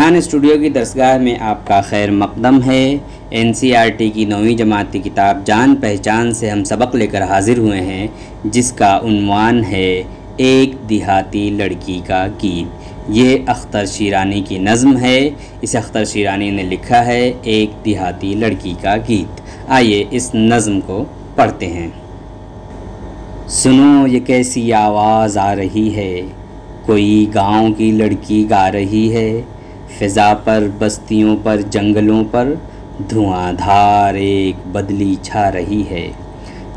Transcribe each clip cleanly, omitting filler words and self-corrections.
Faizan studio की दरसगाह में आपका खैर मक़दम है। NCERT की 9वीं जमात की किताब जान पहचान से हम सबक लेकर हाज़िर हुए हैं, जिसका उन्वान है एक देहाती लड़की का गीत। ये अख्तर शीरानी की नज़्म है। इसे अख्तर शीरानी ने लिखा है, एक देहाती लड़की का गीत। आइए इस नज़्म को पढ़ते हैं। सुनो ये कैसी आवाज़ आ रही है, कोई गांव की लड़की गा रही है। फ़िज़ा पर, बस्तियों पर, जंगलों पर धुआंधार एक बदली छा रही है।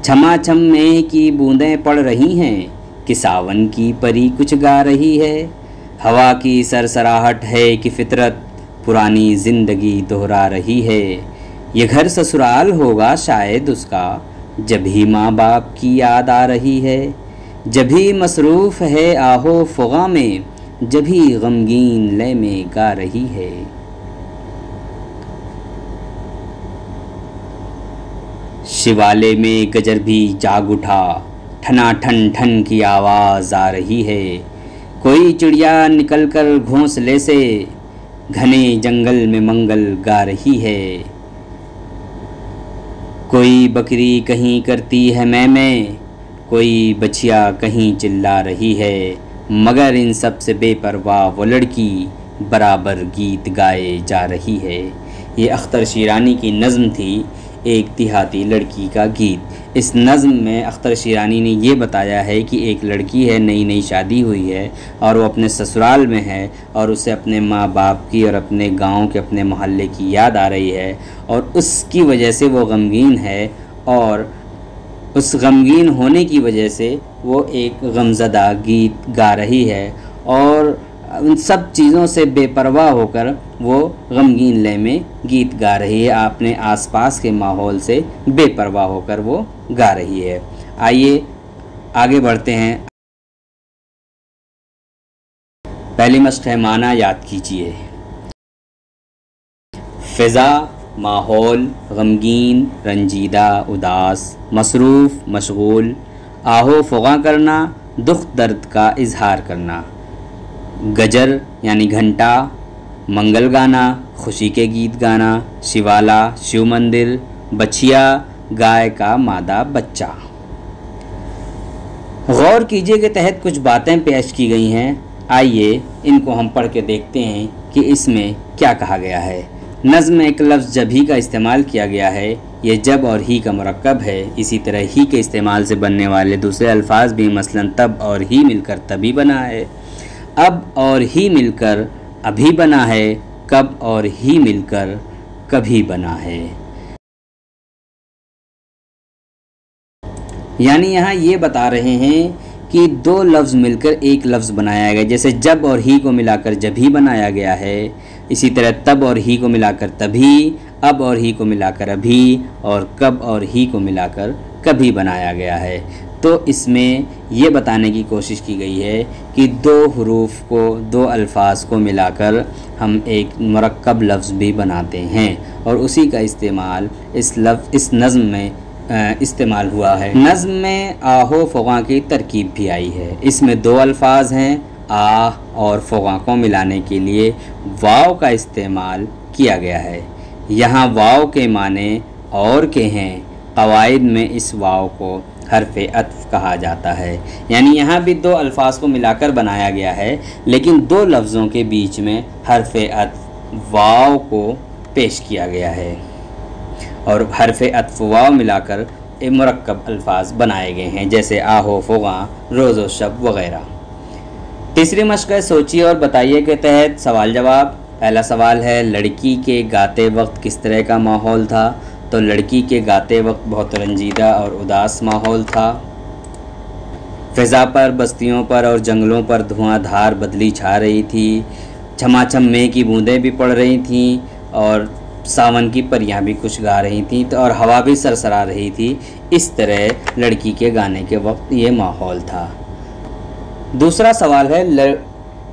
छमाछम में की बूंदें पड़ रही हैं, कि सावन की परी कुछ गा रही है। हवा की सरसराहट है कि फितरत पुरानी ज़िंदगी दोहरा रही है। ये घर ससुराल होगा शायद उसका, जब ही माँ बाप की याद आ रही है। जब ही मसरूफ़ है आहो फ़ुग़ा में, जब ही गमगीन लय में गा रही है। शिवाले में गजर भी जाग उठा, ठना ठन ठन की आवाज़ आ रही है। कोई चिड़िया निकलकर घोंसले से घने जंगल में मंगल गा रही है। कोई बकरी कहीं करती है मैं, कोई बछिया कहीं चिल्ला रही है। मगर इन सब से बेपरवाह वो लड़की बराबर गीत गाए जा रही है। ये अख्तर शीरानी की नज़्म थी, एक देहाती लड़की का गीत। इस नज़्म में अख्तर शीरानी ने ये बताया है कि एक लड़की है, नई नई शादी हुई है और वो अपने ससुराल में है और उसे अपने माँ बाप की और अपने गांव के, अपने मोहल्ले की याद आ रही है और उसकी वजह से वो गमगीन है और उस गमगीन होने की वजह से वो एक गमज़दा गीत गा रही है और उन सब चीज़ों से बेपरवाह होकर वो गमगीन लय में गीत गा रही है। अपने आसपास के माहौल से बेपरवाह होकर वो गा रही है। आइए आगे बढ़ते हैं। पहली मश्क है, माना याद कीजिए। फ़िज़ा, माहौल, गमगीन, रंजीदा, उदास, मसरूफ़, मशगूल, आहो फ़ुग़ा करना, दुख दर्द का इजहार करना। गजर यानी घंटा, मंगल गाना, खुशी के गीत गाना। शिवाला, शिव मंदिर। बछिया, गाय का मादा बच्चा। गौर कीजिए के तहत कुछ बातें पेश की गई हैं। आइए इनको हम पढ़ के देखते हैं कि इसमें क्या कहा गया है। नज़्म में एक लफ्ज़ जब ही का इस्तेमाल किया गया है। ये जब और ही का मुरक्कब है। इसी तरह ही के इस्तेमाल से बनने वाले दूसरे अल्फाज भी, मसलन तब और ही मिलकर तभी बना है, अब और ही मिलकर अभी बना है, कब और ही मिलकर कभी बना है। यानी यहाँ ये बता रहे हैं कि दो लफ्ज़ मिलकर एक लफ्ज़ बनाया गया। जैसे जब और ही को मिलाकर जब ही बनाया गया है, इसी तरह तब और ही को मिलाकर तभी, अब और ही को मिलाकर अभी और कब और ही को मिलाकर कभी बनाया गया है। तो इसमें ये बताने की कोशिश की गई है कि दो हुरूफ को, दो अल्फाज को मिलाकर हम एक मुरक्कब लफ्ज़ भी बनाते हैं और उसी का इस्तेमाल इस नज़्म में इस्तेमाल हुआ है। नज़्म में आहो फ़ुग़ा की तरकीब भी आई है। इसमें दो अल्फाज हैं, आह और फ़ुग़ा को मिलाने के लिए वाव का इस्तेमाल किया गया है। यहाँ वाव के माने और के हैं। क़वाइद में इस वाव को हर्फ़े अत्फ़ कहा जाता है। यानी यहाँ भी दो अल्फाज को मिलाकर बनाया गया है, लेकिन दो लफ्ज़ों के बीच में हर्फ़े अत्फ़ वाव को पेश किया गया है और हर्फ़े अत्फ़ वाव मिलाकर एक मुरक्कब अल्फाज बनाए गए हैं, जैसे आहो फ़ुग़ा, रोज़ो शब वग़ैरह। तीसरी मश्क़ है, सोचिए और बताइए के तहत सवाल जवाब। पहला सवाल है, लड़की के गाते वक्त किस तरह का माहौल था? तो लड़की के गाते वक्त बहुत रंजीदा और उदास माहौल था। फ़िज़ा पर, बस्तियों पर और जंगलों पर धुआंधार बदली छा रही थी। छमाछम में की बूंदें भी पड़ रही थीं और सावन की परियां भी कुछ गा रही थीं तो और हवा भी सरसरा रही थी। इस तरह लड़की के गाने के वक्त ये माहौल था। दूसरा सवाल है,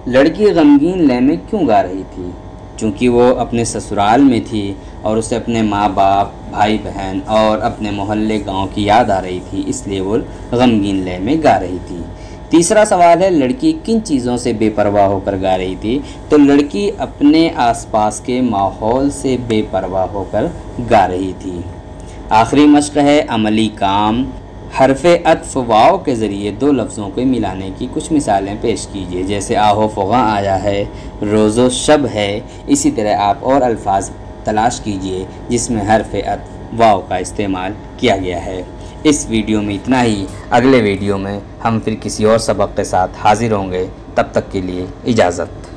लड़की गमगीन लय में क्यों गा रही थी? चूँकि वो अपने ससुराल में थी और उसे अपने माँ बाप, भाई बहन और अपने मोहल्ले गांव की याद आ रही थी, इसलिए वो गमगीन लय में गा रही थी। तीसरा सवाल है, लड़की किन चीज़ों से बेपरवाह होकर गा रही थी? तो लड़की अपने आसपास के माहौल से बेपरवाह होकर गा रही थी। आखिरी मश्क है अमली काम। हरफ़े अत्फ़ वाव के ज़रिए दो लफ्ज़ों को मिलाने की कुछ मिसालें पेश कीजिए। जैसे आहो फ़ुग़ा आया है, रोज़ो शब है। इसी तरह आप और अल्फाज तलाश कीजिए जिसमें हरफ़े अत्फ़ वाव का इस्तेमाल किया गया है। इस वीडियो में इतना ही। अगले वीडियो में हम फिर किसी और सबक के साथ हाज़िर होंगे। तब तक के लिए इजाज़त।